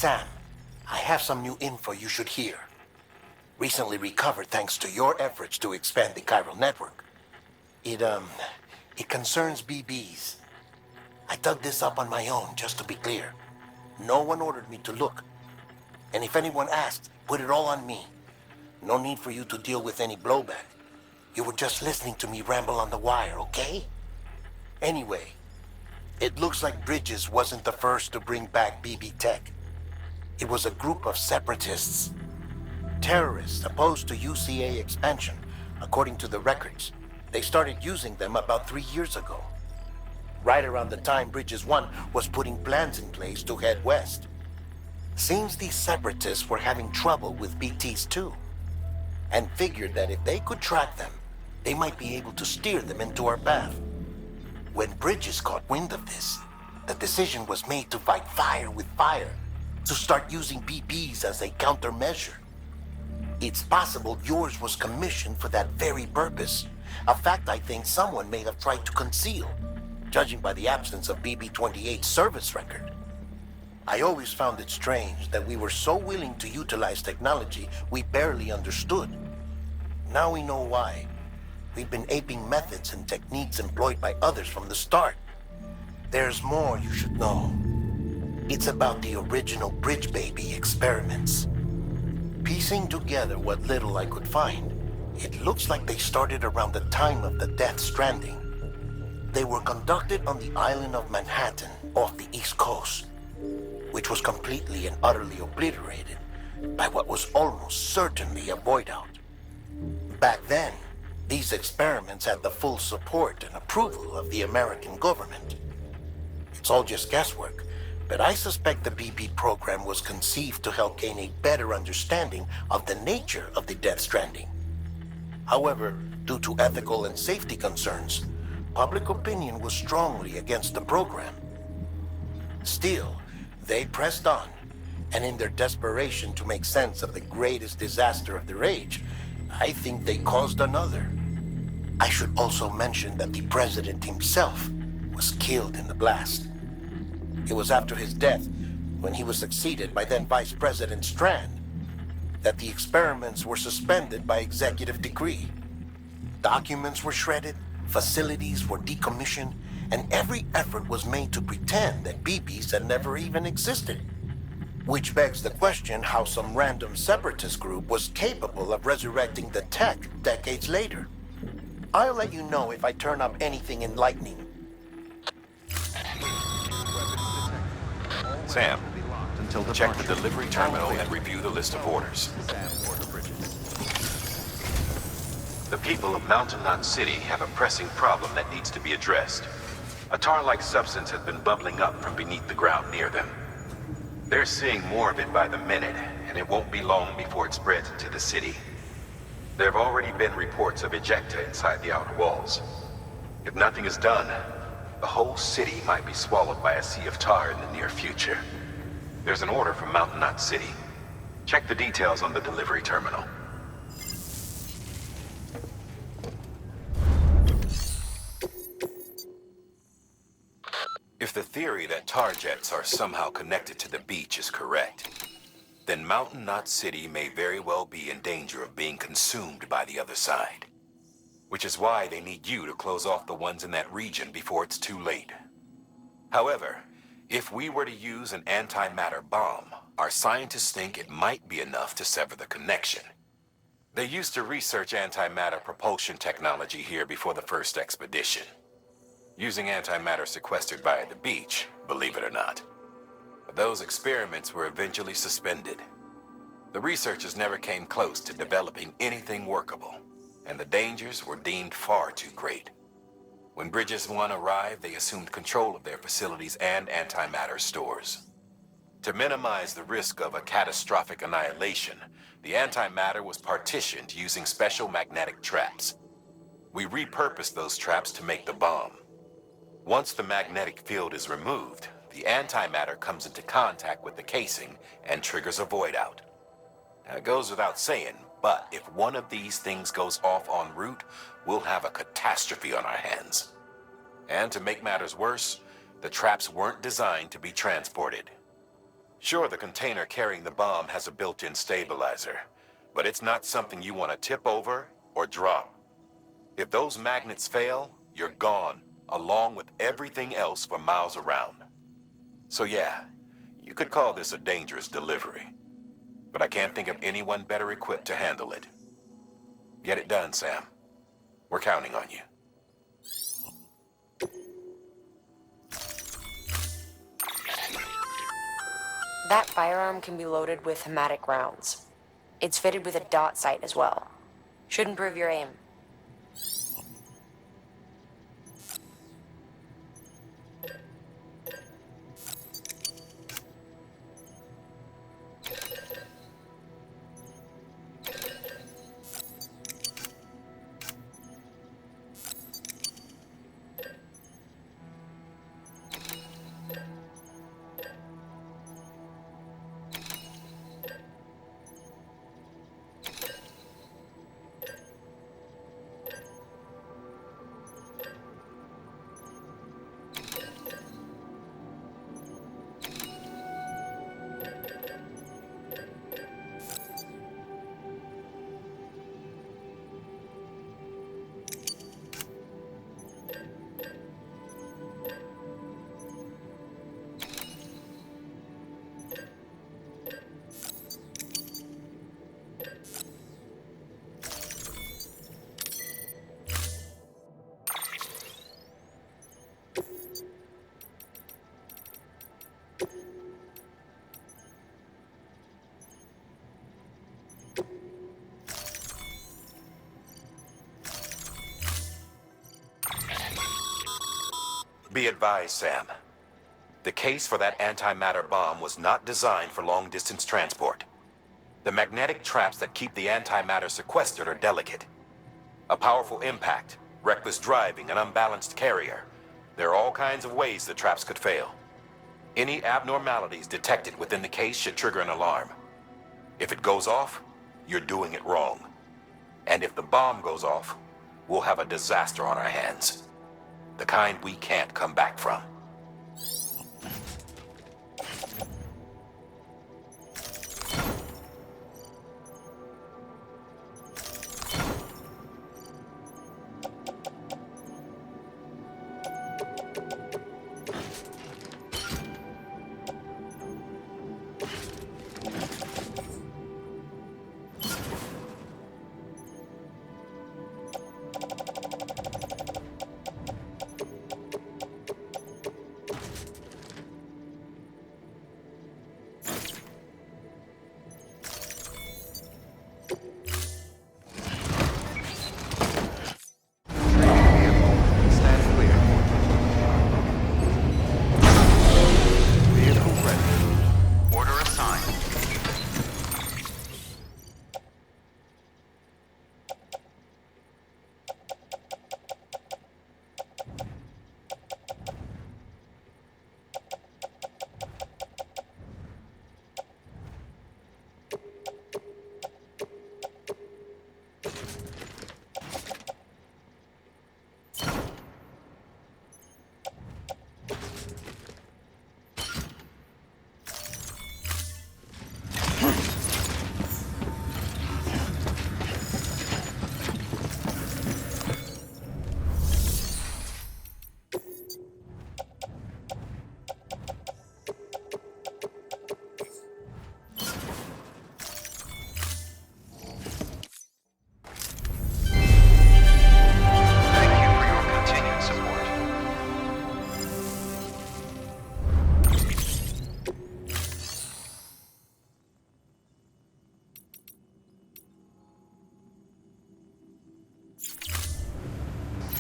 Sam, I have some new info you should hear. Recently recovered thanks to your efforts to expand the chiral network. It concerns BBs. I dug this up on my own, just to be clear. No one ordered me to look. And if anyone asks, put it all on me. No need for you to deal with any blowback. You were just listening to me ramble on the wire, okay? Anyway, it looks like Bridges wasn't the first to bring back BB tech. It was a group of separatists. Terrorists opposed to UCA expansion, according to the records. They started using them about 3 years ago. Right around the time Bridges 1 was putting plans in place to head west. Seems these separatists were having trouble with BTs too, and figured that if they could track them, they might be able to steer them into our path. When Bridges caught wind of this, the decision was made to fight fire with fire, to start using BBs as a countermeasure. It's possible yours was commissioned for that very purpose, a fact I think someone may have tried to conceal, judging by the absence of BB-28's service record. I always found it strange that we were so willing to utilize technology we barely understood. Now we know why. We've been aping methods and techniques employed by others from the start. There's more you should know. It's about the original Bridge Baby experiments. Piecing together what little I could find, it looks like they started around the time of the Death Stranding. They were conducted on the island of Manhattan off the East Coast, which was completely and utterly obliterated by what was almost certainly a voidout. Back then, these experiments had the full support and approval of the American government. It's all just guesswork, but I suspect the BB program was conceived to help gain a better understanding of the nature of the Death Stranding. However, due to ethical and safety concerns, public opinion was strongly against the program. Still, they pressed on, and in their desperation to make sense of the greatest disaster of their age, I think they caused another. I should also mention that the president himself was killed in the blast. It was after his death, when he was succeeded by then Vice President Strand, that the experiments were suspended by executive decree. Documents were shredded, facilities were decommissioned, and every effort was made to pretend that BBs had never even existed. Which begs the question how some random separatist group was capable of resurrecting the tech decades later. I'll let you know if I turn up anything enlightening. Sam, check the delivery terminal and review the list of orders. The people of Mountain Knot City have a pressing problem that needs to be addressed. A tar-like substance has been bubbling up from beneath the ground near them. They're seeing more of it by the minute, and it won't be long before it spreads into the city. There have already been reports of ejecta inside the outer walls. If nothing is done, the whole city might be swallowed by a sea of tar in the near future. There's an order from Mountain Knot City. Check the details on the delivery terminal. If the theory that tar jets are somehow connected to the beach is correct, then Mountain Knot City may very well be in danger of being consumed by the other side. Which is why they need you to close off the ones in that region before it's too late. However, if we were to use an antimatter bomb, our scientists think it might be enough to sever the connection. They used to research antimatter propulsion technology here before the first expedition. Using antimatter sequestered by the beach, believe it or not. But those experiments were eventually suspended. The researchers never came close to developing anything workable, and the dangers were deemed far too great. When Bridges 1 arrived, they assumed control of their facilities and antimatter stores. To minimize the risk of a catastrophic annihilation, the antimatter was partitioned using special magnetic traps. We repurposed those traps to make the bomb. Once the magnetic field is removed, the antimatter comes into contact with the casing and triggers a voidout. Now, it goes without saying, but if one of these things goes off en route, we'll have a catastrophe on our hands. And to make matters worse, the traps weren't designed to be transported. Sure, the container carrying the bomb has a built-in stabilizer, but it's not something you want to tip over or drop. If those magnets fail, you're gone, along with everything else for miles around. So yeah, you could call this a dangerous delivery, but I can't think of anyone better equipped to handle it. Get it done, Sam. We're counting on you. That firearm can be loaded with hematic rounds. It's fitted with a dot sight as well. Should improve your aim. Be advised, Sam. The case for that antimatter bomb was not designed for long-distance transport. The magnetic traps that keep the antimatter sequestered are delicate. A powerful impact, reckless driving, an unbalanced carrier. There are all kinds of ways the traps could fail. Any abnormalities detected within the case should trigger an alarm. If it goes off, you're doing it wrong. And if the bomb goes off, we'll have a disaster on our hands. The kind we can't come back from.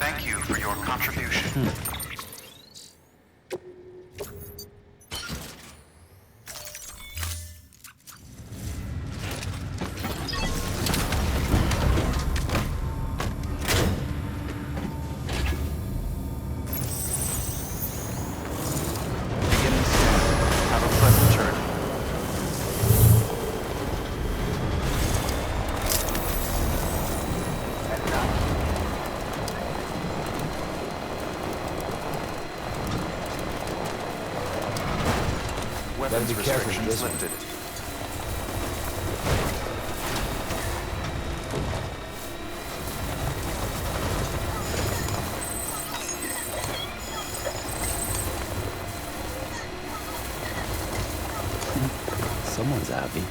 Thank you for your contribution. Have a pleasant journey. weapons be careful with restrictions this one. lifted. Someone's happy.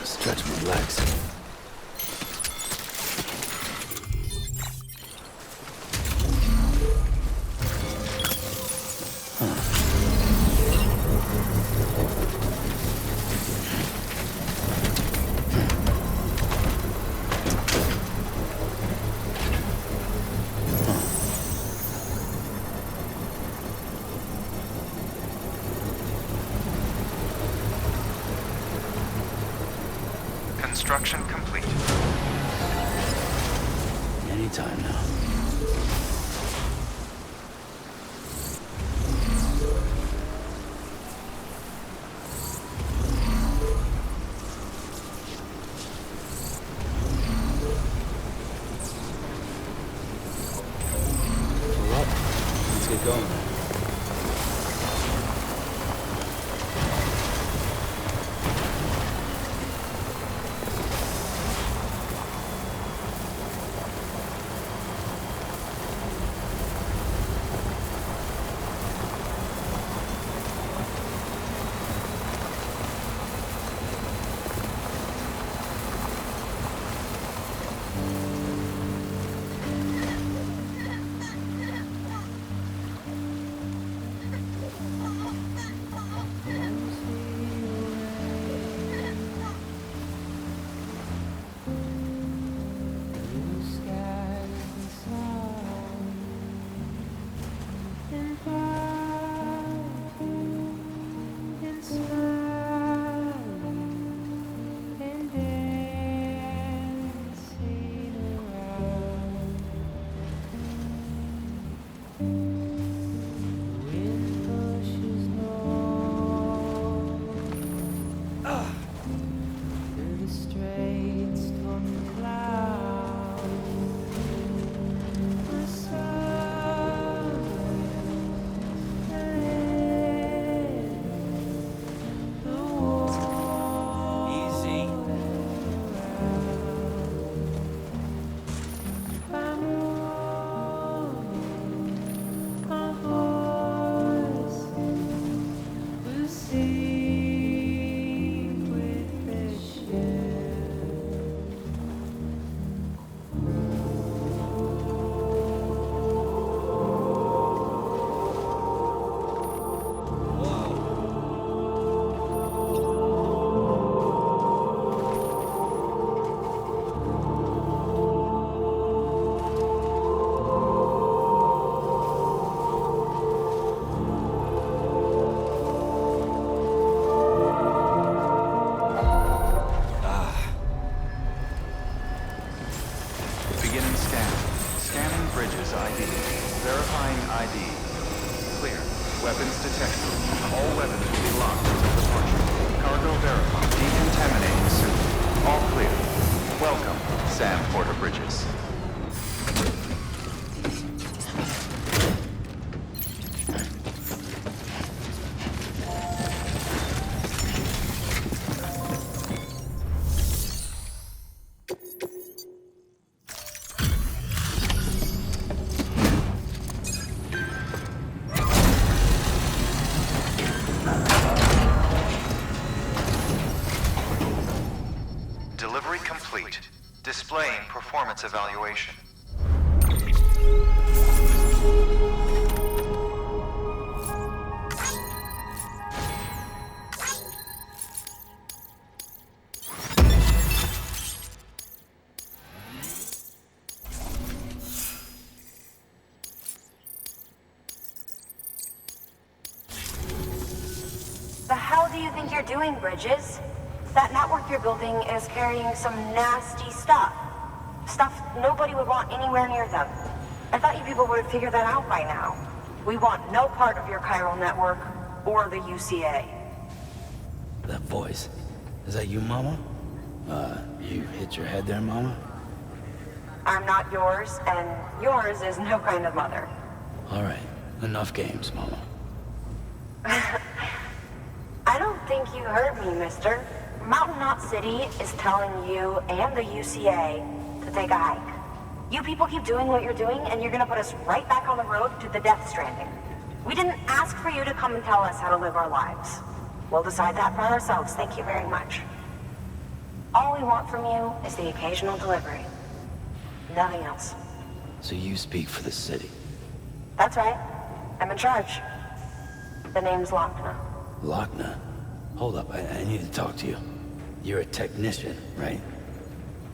Stretch my legs. Construction complete. Anytime now. Pull up. Let's get going. complete. Displaying performance evaluation. The hell do you think you're doing, Bridges? That network you're building is carrying some nasty stuff. Stuff nobody would want anywhere near them. I thought you people would have figured that out by now. We want no part of your chiral network or the UCA. That voice. Is that you, Mama? You hit your head there, Mama? I'm not yours, and yours is no kind of mother. All right. Enough games, Mama. I don't think you heard me, mister. Mountain Knot City is telling you and the UCA to take a hike. You people keep doing what you're doing, and you're gonna put us right back on the road to the death stranding. We didn't ask for you to come and tell us how to live our lives. We'll decide that for ourselves, thank you very much. All we want from you is the occasional delivery. Nothing else. So you speak for the city. That's right. I'm in charge. The name's Lockne. Lockne? Hold up, I need to talk to you. You're a technician, right?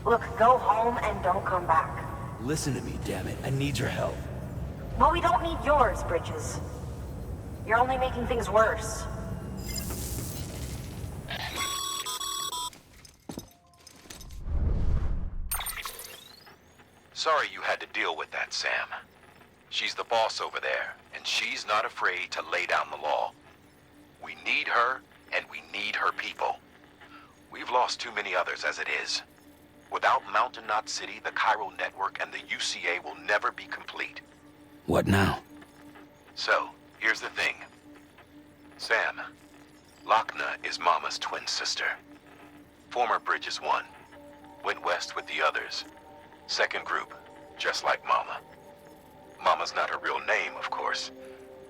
Look, go home and don't come back. Listen to me, damn it. I need your help. Well, we don't need yours, Bridges. You're only making things worse. Sorry you had to deal with that, Sam. She's the boss over there, and she's not afraid to lay down the law. We need her, and we need her people. We've lost too many others as it is. Without Mountain Knot City, the chiral network and the UCA will never be complete. What now? So, here's the thing. Sam, Lockne is Mama's twin sister. Former Bridges 1. Went west with the others. Second group, just like Mama. Mama's not her real name, of course.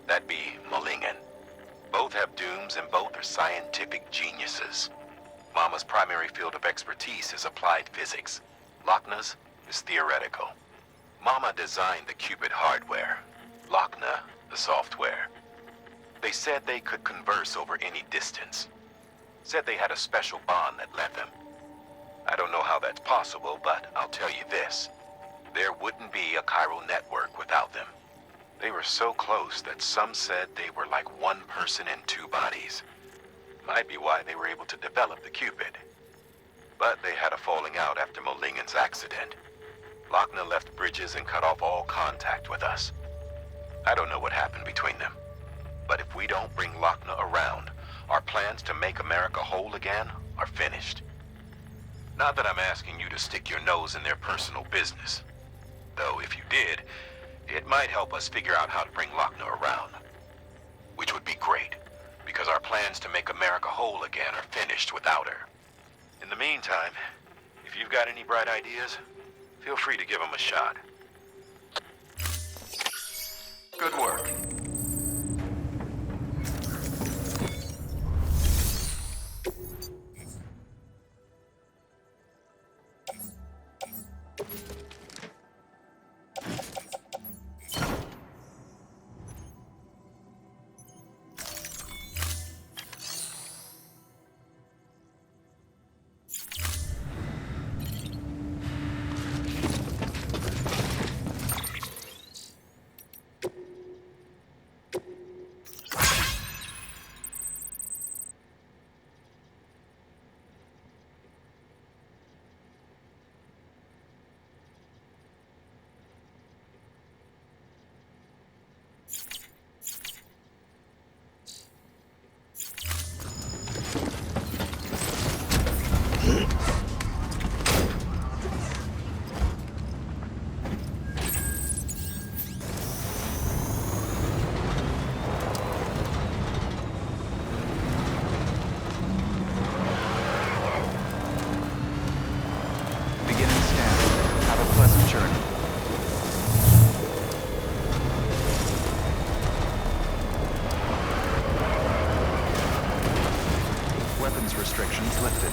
That'd be Malingen. Both have dooms and both are scientific geniuses. Mama's primary field of expertise is applied physics. Lockne's is theoretical. Mama designed the Cupid hardware. Lockne, the software. They said they could converse over any distance. Said they had a special bond that led them. I don't know how that's possible, but I'll tell you this. There wouldn't be a chiral network without them. They were so close that some said they were like one person in two bodies. Might be why they were able to develop the Cupid. But they had a falling out after Malingen's accident. Lockne left Bridges and cut off all contact with us. I don't know what happened between them. But if we don't bring Lockne around, our plans to make America whole again are finished. Not that I'm asking you to stick your nose in their personal business. Though if you did, it might help us figure out how to bring Lockne around. Which would be great, because our plans to make America whole again are finished without her. In the meantime, if you've got any bright ideas, feel free to give them a shot. Good work. Restrictions lifted.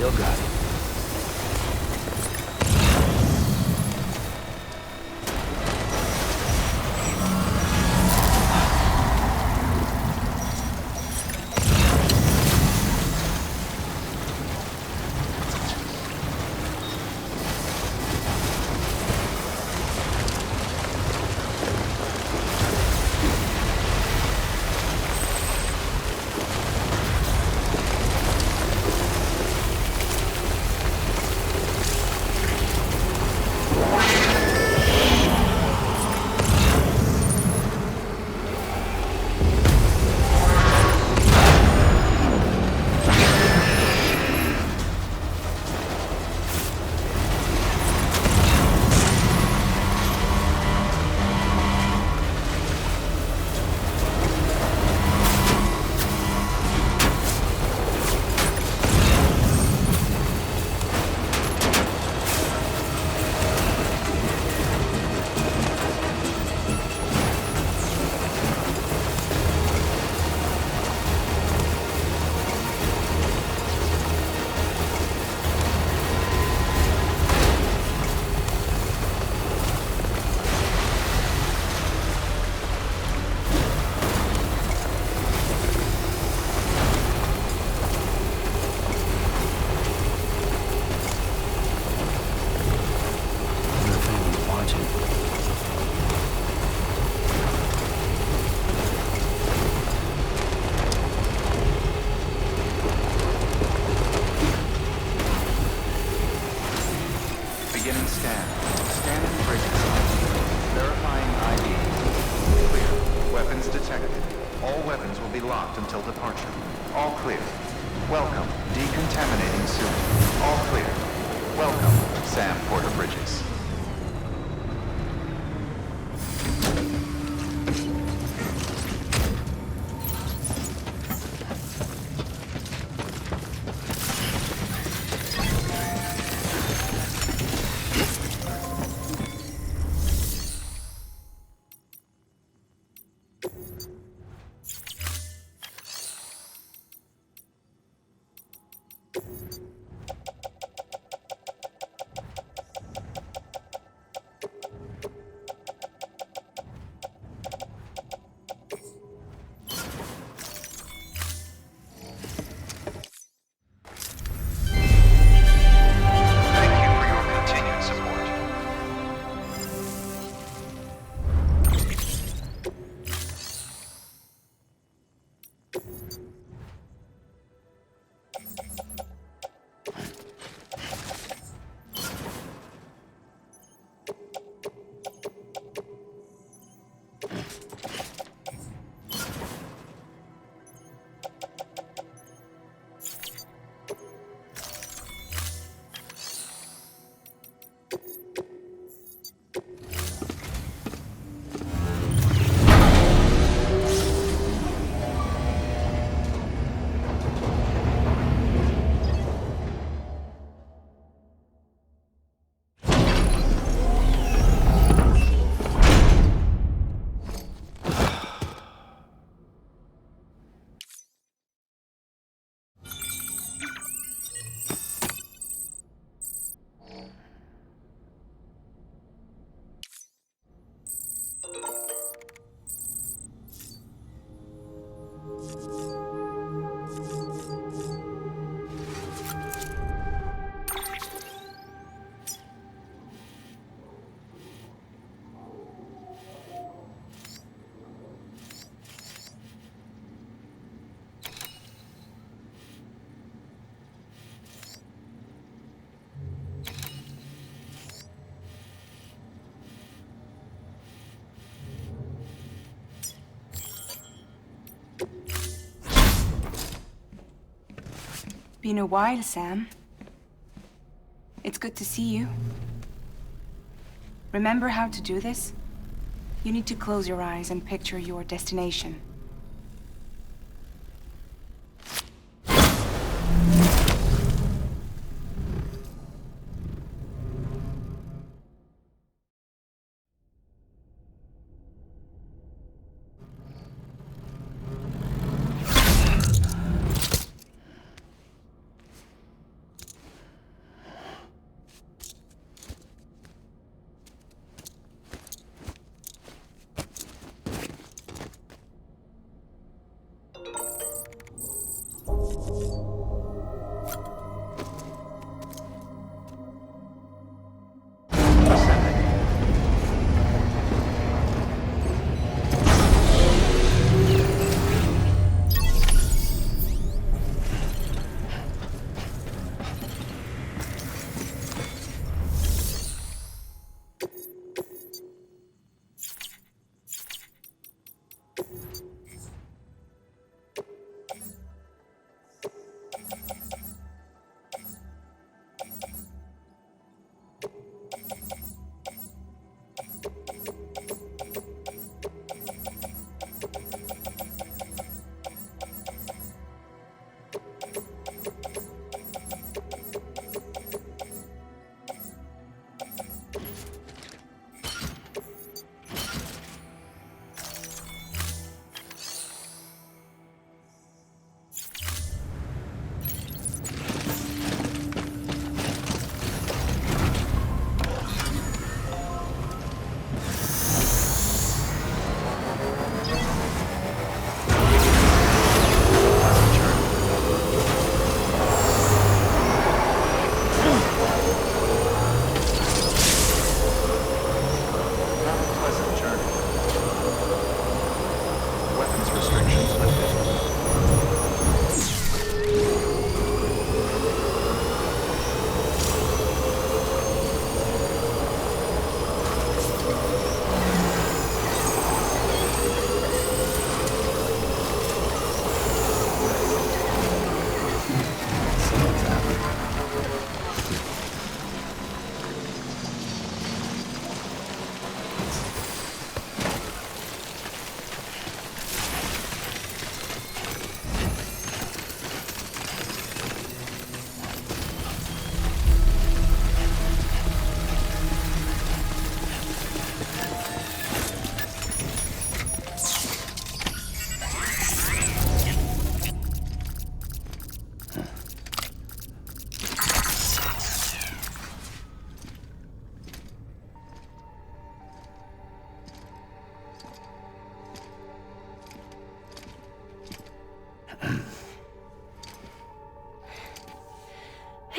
Still got it. Been a while, Sam. It's good to see you. Remember how to do this? You need to close your eyes and picture your destination.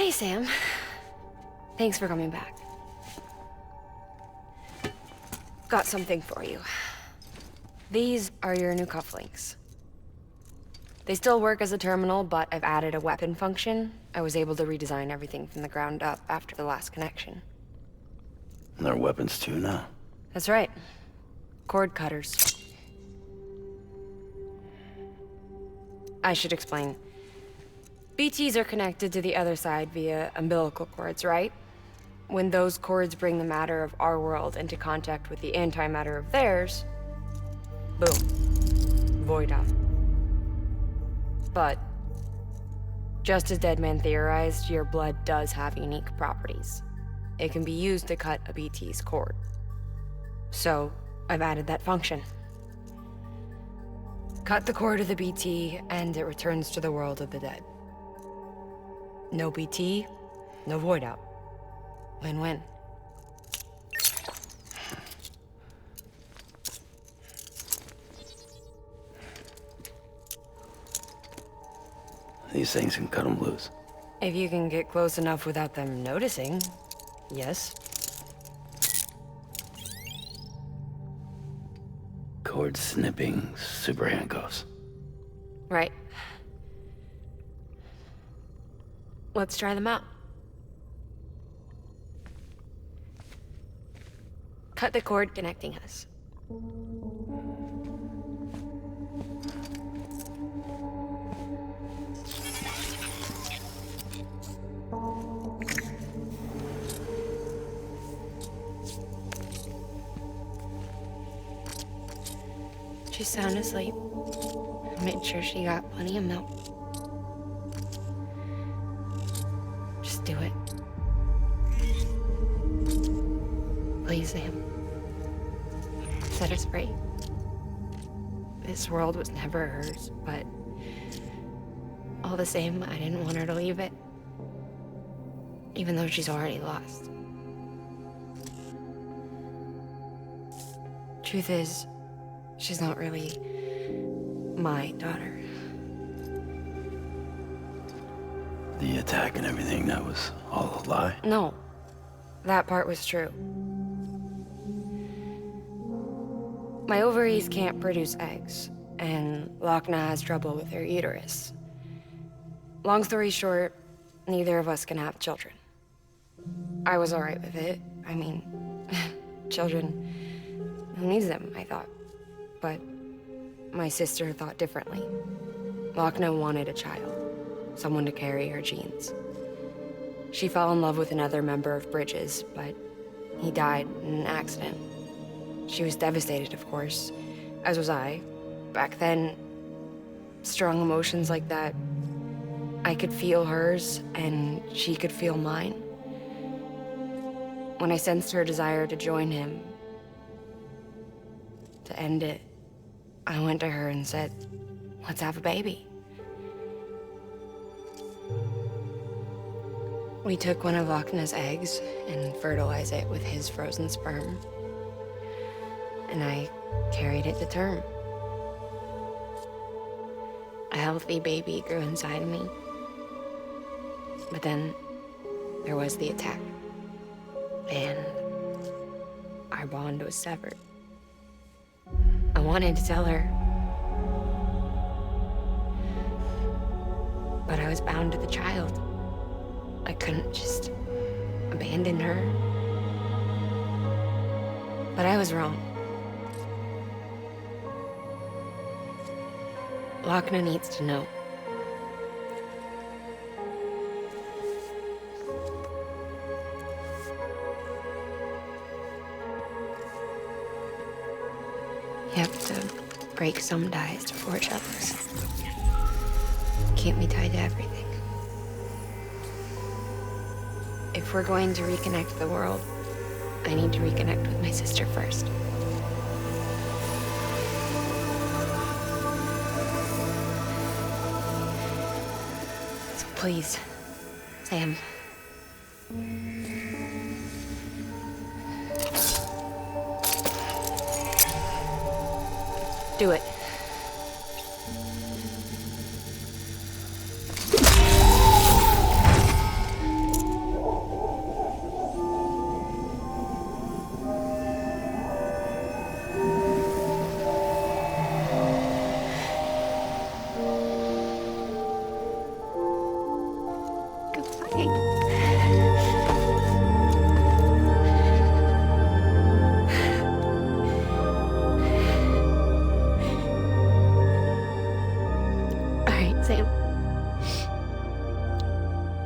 Hey, Sam. Thanks for coming back. Got something for you. These are your new cufflinks. They still work as a terminal, but I've added a weapon function. I was able to redesign everything from the ground up after the last connection. And they're weapons too now. That's right. Cord cutters. I should explain. BTs are connected to the other side via umbilical cords, right? When those cords bring the matter of our world into contact with the antimatter of theirs, boom, voidout. But, just as Deadman theorized, your blood does have unique properties. It can be used to cut a BT's cord. So, I've added that function. Cut the cord of the BT, and it returns to the world of the dead. No BT, no voidout. Win-win. These things can cut them loose. If you can get close enough without them noticing, yes. Cord snipping super handcuffs. Right. Let's try them out. Cut the cord connecting us. She's sound asleep. I made sure she got plenty of milk. Just do it. Please, Sam. Set us free. This world was never hers, but all the same, I didn't want her to leave it. Even though she's already lost. Truth is, she's not really my daughter. The attack and everything, that was all a lie? No, that part was true. My ovaries can't produce eggs, and Lockne has trouble with her uterus. Long story short, neither of us can have children. I was alright with it. I mean, children, who needs them, I thought. But my sister thought differently. Lockne wanted a child, someone to carry her genes. She fell in love with another member of Bridges, but he died in an accident. She was devastated, of course, as was I. Back then, strong emotions like that, I could feel hers, and she could feel mine. When I sensed her desire to join him, to end it, I went to her and said, let's have a baby. We took one of Lockne's eggs and fertilized it with his frozen sperm. And I carried it to term. A healthy baby grew inside of me. But then there was the attack. And our bond was severed. I wanted to tell her, but I was bound to the child. I couldn't just abandon her. But I was wrong. Lockne needs to know. You have to break some ties to forge others. Keep me tied to everything. If we're going to reconnect the world, I need to reconnect with my sister first. So please, Sam. Do it. Alright, Sam.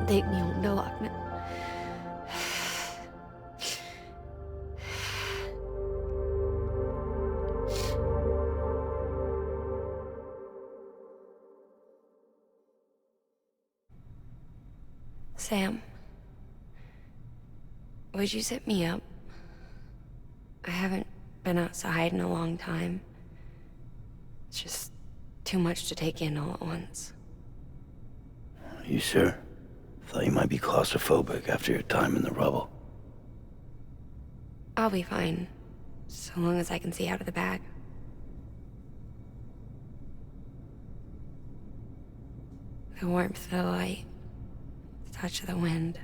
Take me home to Lockne. Sam, would you sit me up? I haven't been outside in a long time. It's just too much to take in all at once. You sure? Thought you might be claustrophobic after your time in the rubble. I'll be fine, so long as I can see out of the bag. The warmth of the light, the touch of the wind,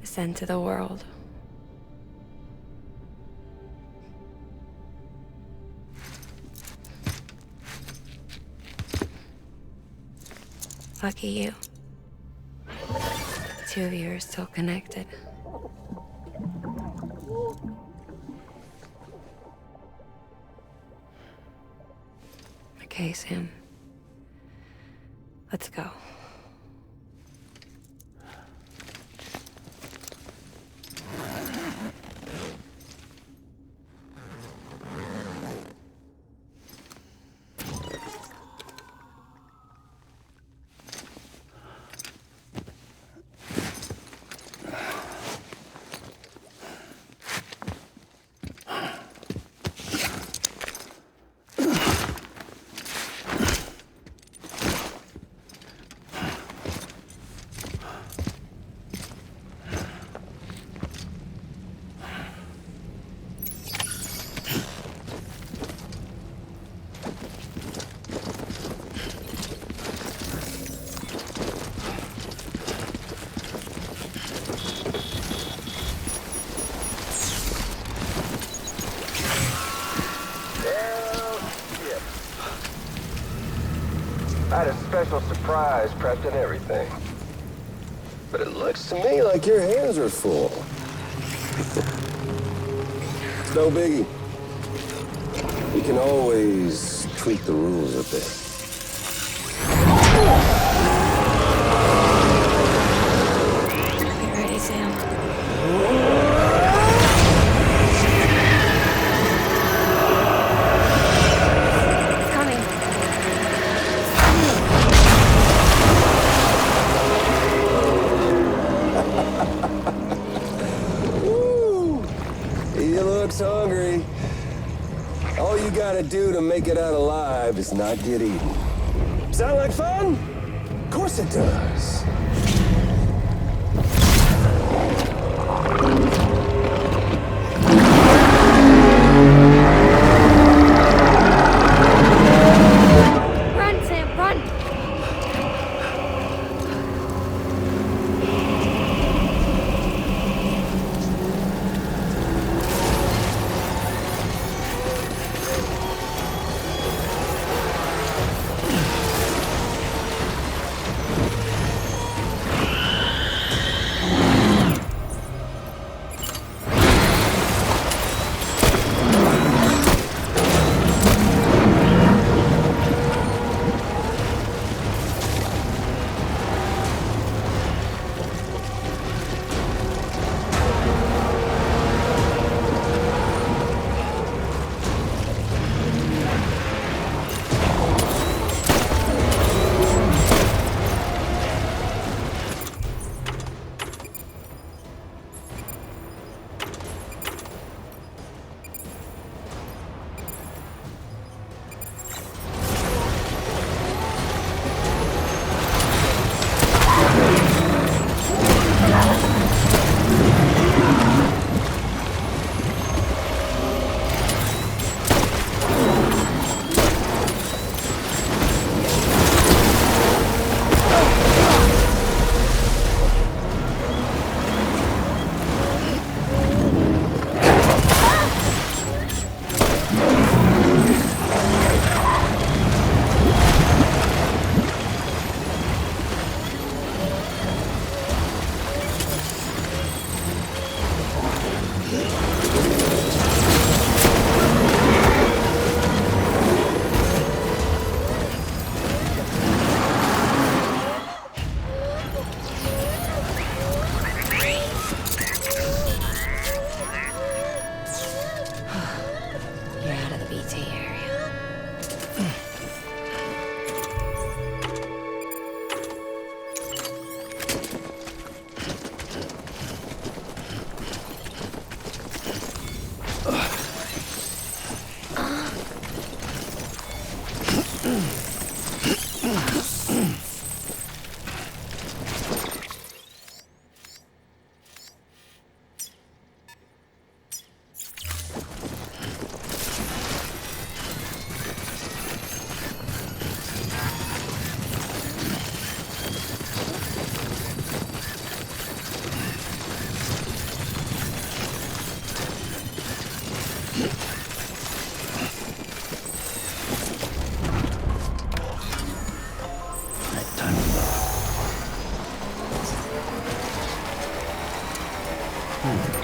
the scent of the world. Lucky you. The two of you are still connected. Okay, Sam. Let's go. I had a special surprise prepped and everything. But it looks to me like your hands are full. It's no biggie. You can always tweak the rules a bit. Get ready, Sam. Hungry. All you gotta do to make it out alive is not get eaten. Sound like fun? Of course it does. Run, Sam, run! home.